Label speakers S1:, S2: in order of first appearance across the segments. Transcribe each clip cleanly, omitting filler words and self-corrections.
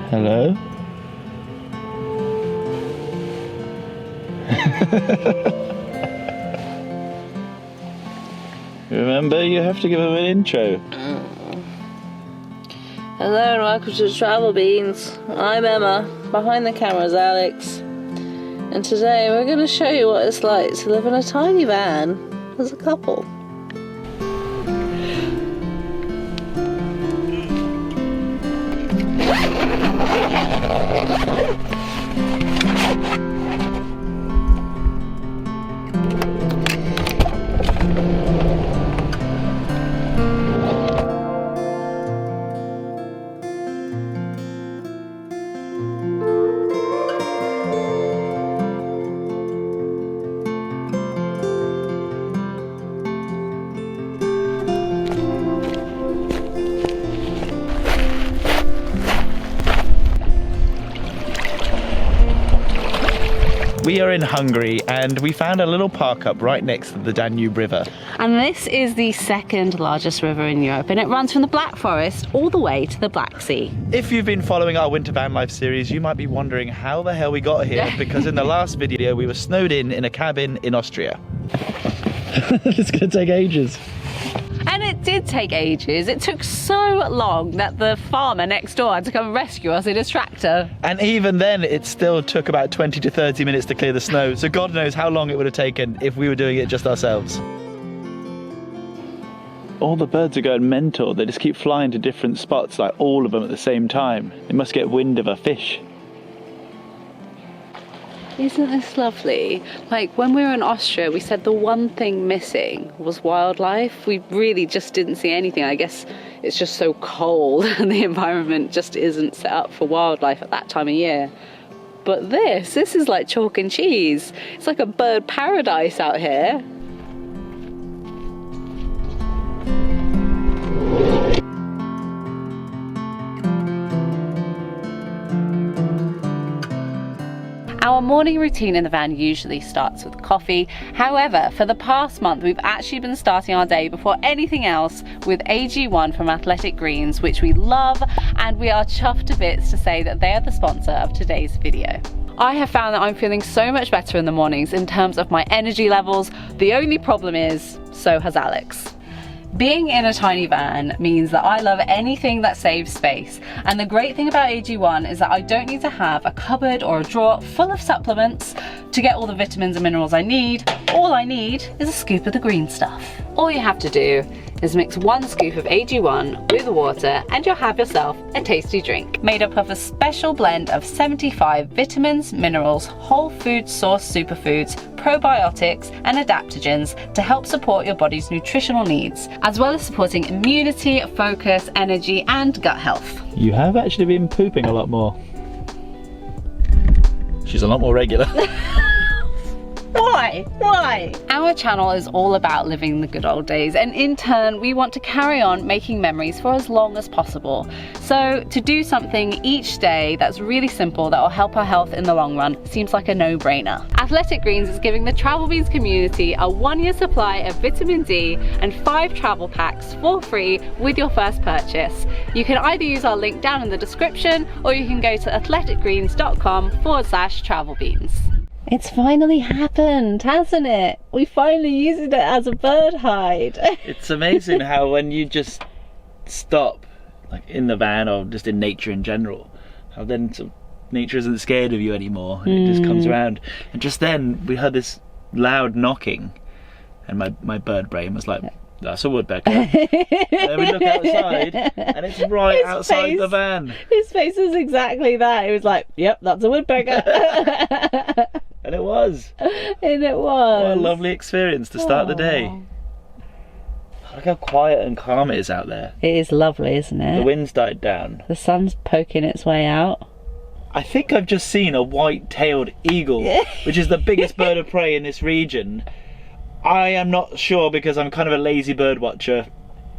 S1: Hello? Remember, you have to give him an intro.
S2: Hello and welcome to Travel Beans. I'm Emma, behind the camera is Alex, and today we're going to show you what it's like to live in a tiny van as a couple.
S1: We are in Hungary and we found a little park up right next to the Danube River.
S2: And this is the second largest river in Europe, and it runs from the Black Forest all the way to the Black Sea.
S1: If you've been following our Winter Van Life series, you might be wondering how the hell we got here, because in the last video we were snowed in a cabin in Austria. It's gonna take ages.
S2: And it did take ages. It took so long that the farmer next door had to come rescue us in his tractor.
S1: And even then, it still took about 20 to 30 minutes to clear the snow, so God knows how long it would have taken if we were doing it just ourselves. All the birds are going mental. They just keep flying to different spots, like all of them at the same time. They must get wind of a fish.
S2: Isn't this lovely? Like, when we were in Austria, we said the one thing missing was wildlife. We really just didn't see anything. I guess it's just so cold and the environment just isn't set up for wildlife at that time of year. But this is like chalk and cheese. It's like a bird paradise out here. Our morning routine in the van usually starts with coffee. However, for the past month, we've actually been starting our day before anything else with AG1 from Athletic Greens, which we love, and we are chuffed to bits to say that they are the sponsor of today's video. I have found that I'm feeling so much better in the mornings in terms of my energy levels. The only problem is, so has Alex. Being in a tiny van means that I love anything that saves space, and the great thing about AG1 is that I don't need to have a cupboard or a drawer full of supplements to get all the vitamins and minerals I need. All I need is a scoop of the green stuff. All you have to do is mix 1 scoop of AG1 with water and you'll have yourself a tasty drink. Made up of a special blend of 75 vitamins, minerals, whole food source superfoods, probiotics and adaptogens to help support your body's nutritional needs, as well as supporting immunity, focus, energy and gut health.
S1: You have actually been pooping a lot more. She's a lot more regular.
S2: Why? Why? Our channel is all about living the good old days, and in turn we want to carry on making memories for as long as possible. So to do something each day that's really simple that will help our health in the long run seems like a no-brainer. Athletic Greens is giving the Travel Beans community a 1-year supply of vitamin D and 5 travel packs for free with your first purchase. You can either use our link down in the description, or you can go to athleticgreens.com/travelbeans. It's finally happened, hasn't it? We finally used it as a bird hide.
S1: It's amazing how when you just stop, like in the van or just in nature in general, how then sort of nature isn't scared of you anymore, and it just comes around. And just then we heard this loud knocking, and my bird brain was like, that's a woodpecker. And then we look outside and it's right outside the van.
S2: His face was exactly that. He was like, yep, that's a woodpecker.
S1: And it was.
S2: And it was.
S1: What a lovely experience to start the day. Look how quiet and calm it is out there.
S2: It is lovely, isn't it?
S1: The wind's died down.
S2: The sun's poking its way out.
S1: I think I've just seen a white-tailed eagle, which is the biggest bird of prey in this region. I am not sure, because I'm kind of a lazy bird watcher.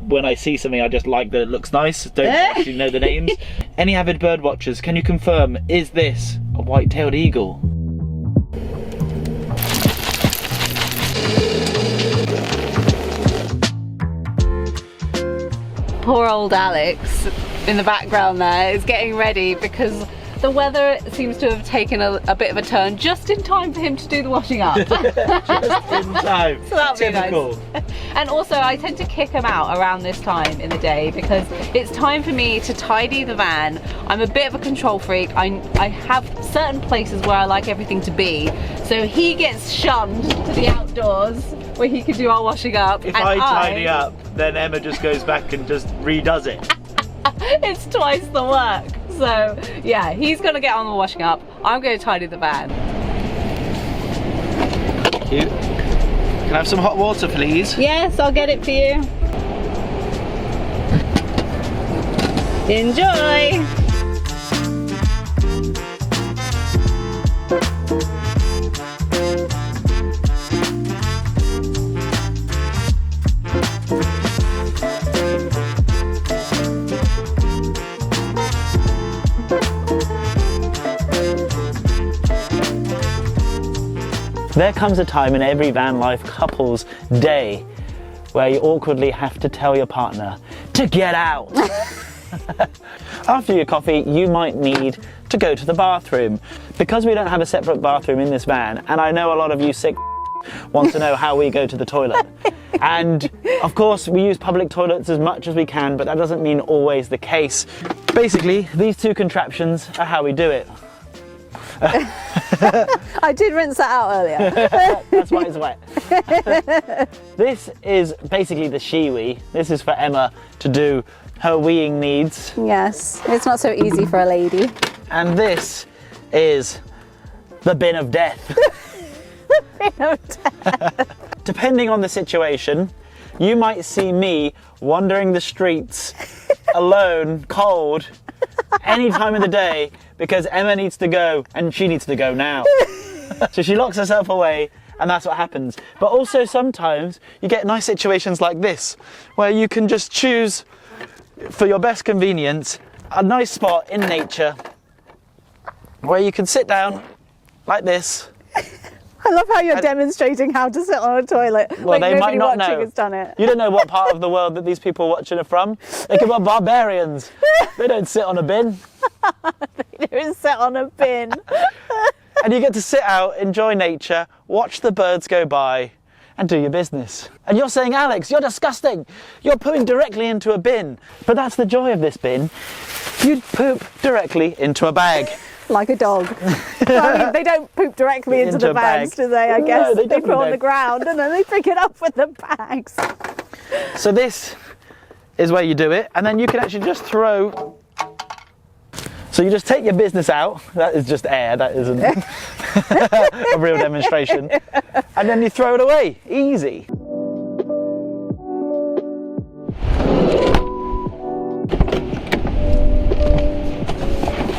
S1: When I see something, I just like that it looks nice. Don't actually know the names. Any avid bird watchers, can you confirm, is this a white-tailed eagle?
S2: Poor old Alex in the background there is getting ready because the weather seems to have taken a bit of a turn just in time for him to do the washing up.
S1: Just in time.
S2: So that'll be
S1: Typical.
S2: nice. And also I tend to kick him out around this time in the day because it's time for me to tidy the van. I'm a bit of a control freak. I have certain places where I like everything to be. So he gets shunned to the outdoors where he can do our washing up.
S1: If I tidy up, then Emma just goes back and just redoes it.
S2: It's twice the work. So yeah, he's gonna get on the washing up. I'm gonna tidy the van.
S1: Thank you. Can I have some hot water, please?
S2: Yes, I'll get it for you. Enjoy.
S1: There comes a time in every van life couple's day where you awkwardly have to tell your partner to get out. After your coffee, you might need to go to the bathroom. Because we don't have a separate bathroom in this van, and I know a lot of you sick want to know how we go to the toilet. And of course, we use public toilets as much as we can, but that doesn't mean always the case. Basically, these two contraptions are how we do it.
S3: I did rinse that out earlier.
S1: That's why it's wet. This is basically the she-wee. This is for Emma to do her weeing needs.
S3: Yes, it's not so easy for a lady.
S1: And this is the bin of death. Depending on the situation, you might see me wandering the streets alone, cold, any time of the day, because Emma needs to go and she needs to go now. So she locks herself away and that's what happens. But also sometimes you get nice situations like this where you can just choose for your best convenience a nice spot in nature where you can sit down like this.
S3: I love how you're demonstrating how to sit on a toilet.
S1: Well,
S3: like
S1: they might
S3: nobody
S1: not
S3: watching
S1: know.
S3: has done it.
S1: You don't know what part of the world that these people watching are from. They could be barbarians. They don't sit on a bin.
S3: They don't sit on a bin.
S1: And you get to sit out, enjoy nature, watch the birds go by, and do your business. And you're saying, Alex, you're disgusting. You're pooing directly into a bin. But that's the joy of this bin. You'd poop directly into a bag.
S3: Like a dog. Well, I mean, they don't poop directly into the
S1: a
S3: bags,
S1: bag.
S3: do they? I
S1: No,
S3: guess
S1: they
S3: they put it
S1: definitely
S3: on the
S1: don't.
S3: ground and then they pick it up with the bags.
S1: So this is where you do it, and then you can actually just throw. So you just take your business out. That is just air, that isn't a real demonstration. And then you throw it away, easy.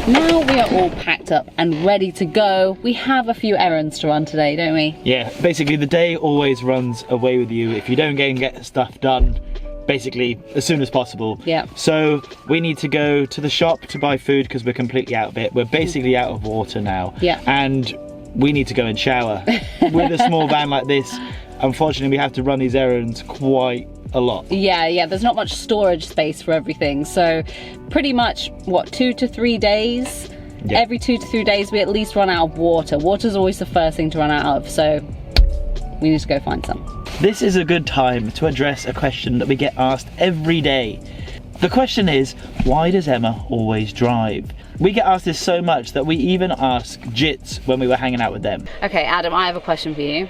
S2: Now we are all packed up and ready to go. We have a few errands to run today, don't we?
S1: Yeah, basically the day always runs away with you if you don't get stuff done basically as soon as possible.
S2: Yeah.
S1: So we need to go to the shop to buy food because we're completely out of it. We're basically out of water now.
S2: Yeah.
S1: And we need to go and shower. With a small van like this, unfortunately we have to run these errands quite a lot.
S2: Yeah, there's not much storage space for everything. So pretty much, what, 2 to 3 days?
S1: Yeah.
S2: Every 2 to 3 days we at least run out of water. Water's always the first thing to run out of, so we need to go find some.
S1: This is a good time to address a question that we get asked every day. The question is, why does Emma always drive? We get asked this so much that we even asked Jits when we were hanging out with them.
S2: Okay, Adam, I have a question for you.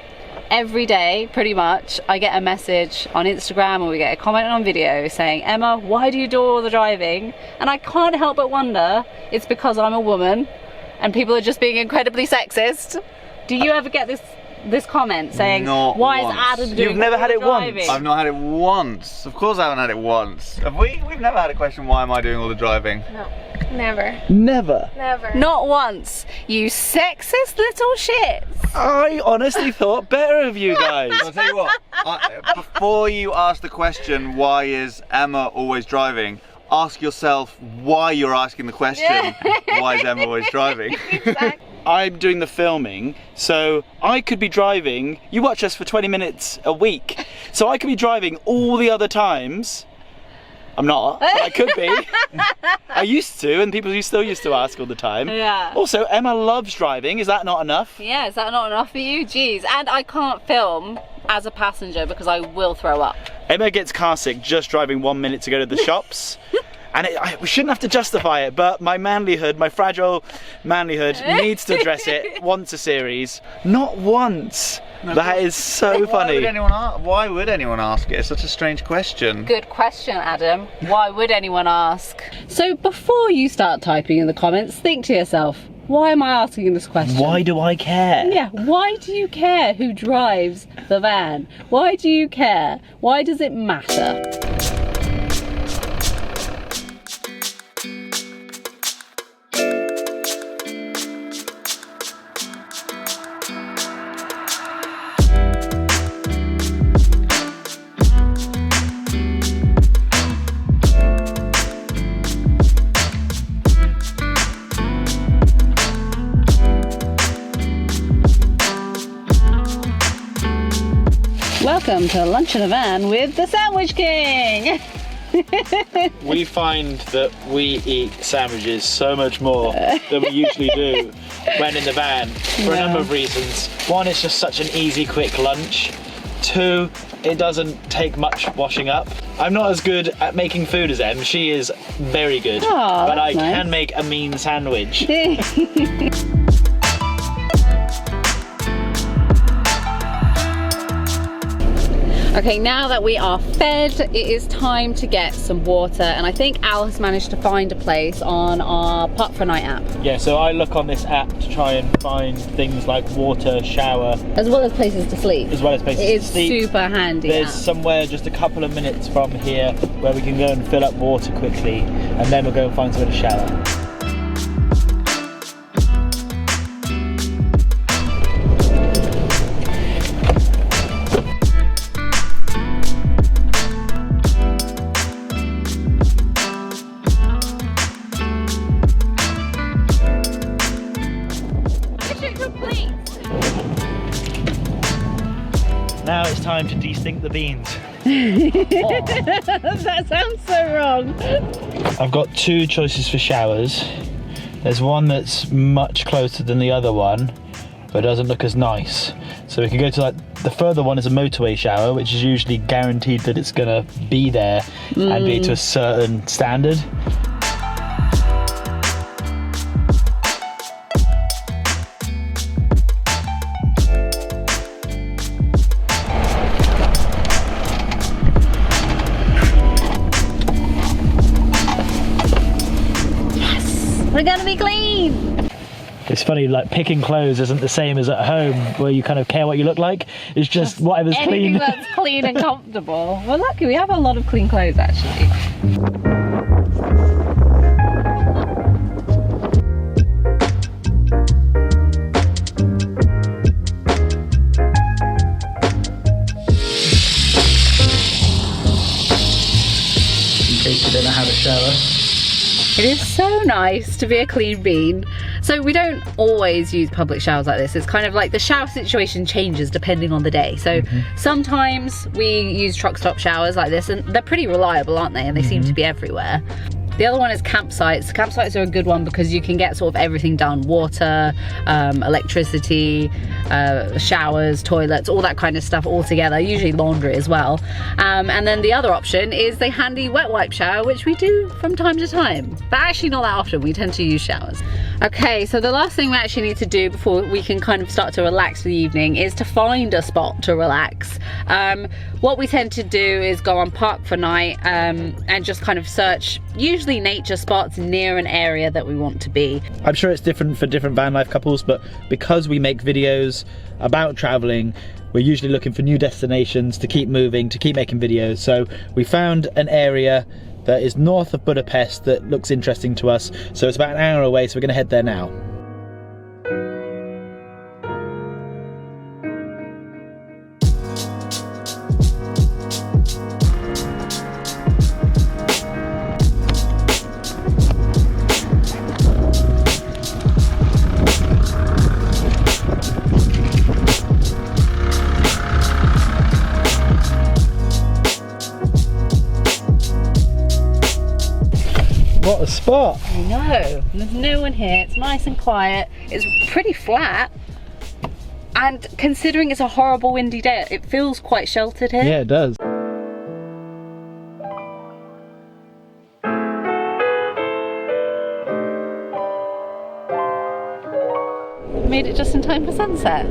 S2: Every day, pretty much, I get a message on Instagram or we get a comment on video saying, Emma, why do you do all the driving? And I can't help but wonder, it's because I'm a woman and people are just being incredibly sexist. Do you ever get this comment saying,
S4: Not
S2: why
S4: once.
S2: is Adam doing
S1: You've never
S2: all
S1: had
S2: the
S1: it once?
S2: driving?
S4: I've not had it once. Of course I haven't had it once. Have we? We've never had a question, why am I doing all the driving?
S5: No, never.
S1: Never.
S5: Never.
S2: Not once. You sexist little shit.
S1: I honestly thought better of you guys.
S4: I'll tell you what, before you ask the question, why is Emma always driving, ask yourself why you're asking the question, why is Emma always driving?
S5: Exactly.
S1: I'm doing the filming, so I could be driving. You watch us for 20 minutes a week, so I could be driving all the other times, I'm not, but I could be. I used to, and people still used to ask all the time.
S2: Yeah.
S1: Also, Emma loves driving. Is that not enough?
S2: Yeah, is that not enough for you? Jeez. And I can't film as a passenger because I will throw up.
S1: Emma gets car sick just driving 1 minute to go to the shops. And we shouldn't have to justify it, but my manlyhood, my fragile manlyhood, needs to address it once a series. Not once. No, that is so funny.
S4: Why would anyone ask it? It's such a strange question.
S2: Good question, Adam. Why would anyone ask? So before you start typing in the comments, think to yourself, why am I asking this question?
S1: Why do I care?
S2: Yeah, why do you care who drives the van? Why do you care? Why does it matter? Welcome to Lunch in a Van with the Sandwich King!
S1: We find that we eat sandwiches so much more than we usually do when in the van for a number of reasons. One, it's just such an easy, quick lunch. Two, it doesn't take much washing up. I'm not as good at making food as Em. She is very good, but I can make a mean sandwich. Okay, now that we are fed, it is time to get some water, and I think Al has managed to find a place on our Park for Night app. Yeah, so I look on this app to try and find things like water, shower. As well as places to sleep. As well as places to sleep. It is super handy. There's somewhere just a couple of minutes from here where we can go and fill up water quickly, and then we'll go and find somewhere to shower. Now it's time to de-stink the beans. That sounds so wrong. I've got two choices for showers. There's one that's much closer than the other one, but doesn't look as nice. So we can go to like, the further one is a motorway shower, which is usually guaranteed that it's gonna be there and be to a certain standard. We're gonna be clean! It's funny, like picking clothes isn't the same as at home where you kind of care what you look like. It's just whatever's clean. Anything that's clean and comfortable. We're lucky, we have a lot of clean clothes actually. In case you don't know how to shower. It is so nice to be a clean bean. So we don't always use public showers like this. It's kind of like the shower situation changes depending on the day. So sometimes we use truck stop showers like this, and they're pretty reliable, aren't they? And they seem to be everywhere. The other one is campsites. Campsites are a good one because you can get sort of everything done. Water, electricity, showers, toilets, all that kind of stuff all together, usually laundry as well. And then the other option is the handy wet wipe shower, which we do from time to time, but actually not that often. We tend to use showers. Okay, so the last thing we actually need to do before we can kind of start to relax for the evening is to find a spot to relax. What we tend to do is go on Park for Night and just kind of search, usually nature spots near an area that we want to be. I'm sure it's different for different van life couples, but because we make videos about traveling, we're usually looking for new destinations to keep moving, to keep making videos. So we found an area that is north of Budapest that looks interesting to us. So it's about an hour away, so we're gonna head there now. What a spot.
S2: I know. There's no one here. It's nice and quiet. It's pretty flat. And considering it's a horrible windy day, it feels quite sheltered here.
S1: Yeah, it does.
S2: Made it just in time for sunset.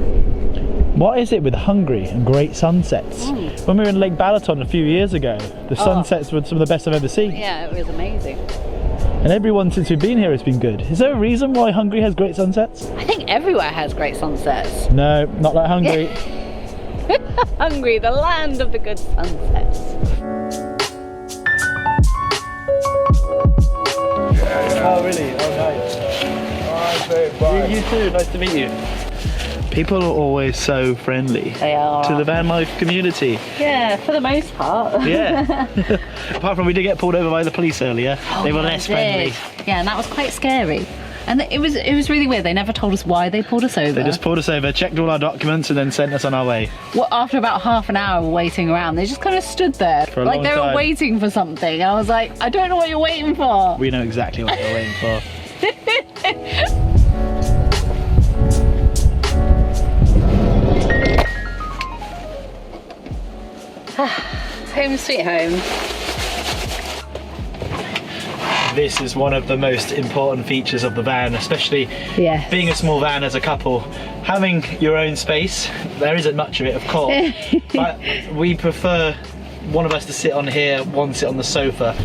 S1: What is it with Hungary and great sunsets? When we were in Lake Balaton a few years ago, the sunsets were some of the best I've ever seen.
S2: Yeah, it was amazing.
S1: And everyone since we've been here has been good. Is there a reason why Hungary has great sunsets?
S2: I think everywhere has great sunsets.
S1: No, not like Hungary.
S2: Hungary, the land of the good sunsets.
S1: Oh really? Oh nice. You too, nice to meet you. People are always so friendly
S2: They are.
S1: to the van life community.
S2: Yeah, for the most part.
S1: Yeah. Apart from we did get pulled over by the police earlier, they were less friendly.
S2: Yeah, and that was quite scary. And it was really weird. They never told us why they pulled us over.
S1: They just pulled us over, checked all our documents, and then sent us on our way.
S2: Well, after about half an hour waiting around, they just kind of stood there
S1: For a
S2: like
S1: long
S2: they were
S1: time.
S2: waiting for something. I was like, I don't know what you're waiting for.
S1: We know exactly what we're waiting for.
S2: Home sweet home.
S1: This is one of the most important features of the van, especially
S2: Yes.
S1: being a small van as a couple. Having your own space, there isn't much of it, of course, but we prefer one of us to sit on here, one sit on the sofa.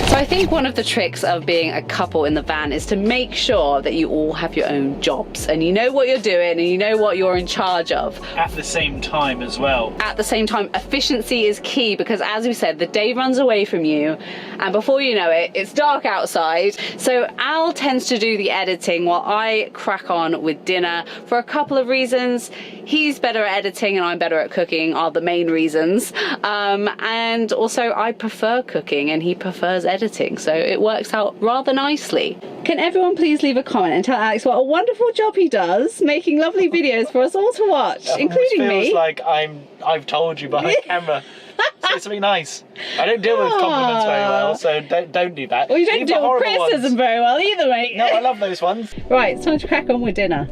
S2: So I think one of the tricks of being a couple in the van is to make sure that you all have your own jobs and you know what you're doing and you know what you're in charge of.
S1: At the same time as well.
S2: At the same time, efficiency is key because as we said, the day runs away from you and before you know it, it's dark outside. So Al tends to do the editing while I crack on with dinner for a couple of reasons. He's better at editing and I'm better at cooking are the main reasons. And also I prefer cooking and he prefers editing, so it works out rather nicely. Can everyone please leave a comment and tell Alex what a wonderful job he does making lovely videos for us all to watch, including me.
S1: Feels like I've told you behind camera. Say something nice. I don't deal with compliments very well, so don't do that.
S2: Well, you don't
S1: Leave the
S2: deal with
S1: horrible
S2: criticism
S1: ones.
S2: very well either, mate.
S1: No, I love those ones.
S2: Right, it's time to crack on with dinner.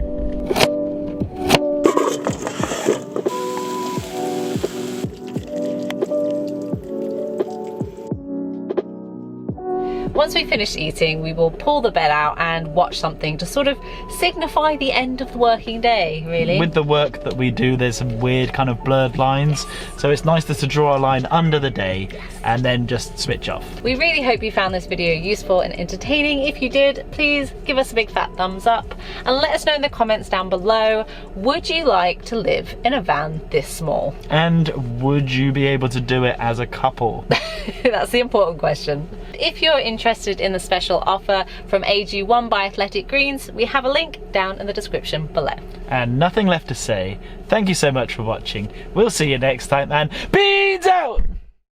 S2: Once we finish eating, we will pull the bed out and watch something to sort of signify the end of the working day, really.
S1: With the work that we do, there's some weird kind of blurred lines, so it's nice just to draw a line under the day and then just switch off.
S2: We really hope you found this video useful and entertaining. If you did, please give us a big fat thumbs up and let us know in the comments down below, would you like to live in a van this small?
S1: And would you be able to do it as a couple?
S2: That's the important question. If you're interested in the special offer from AG1 by Athletic Greens, we have a link down in the description below.
S1: And nothing left to say. Thank you so much for watching. We'll see you next time, and beans out!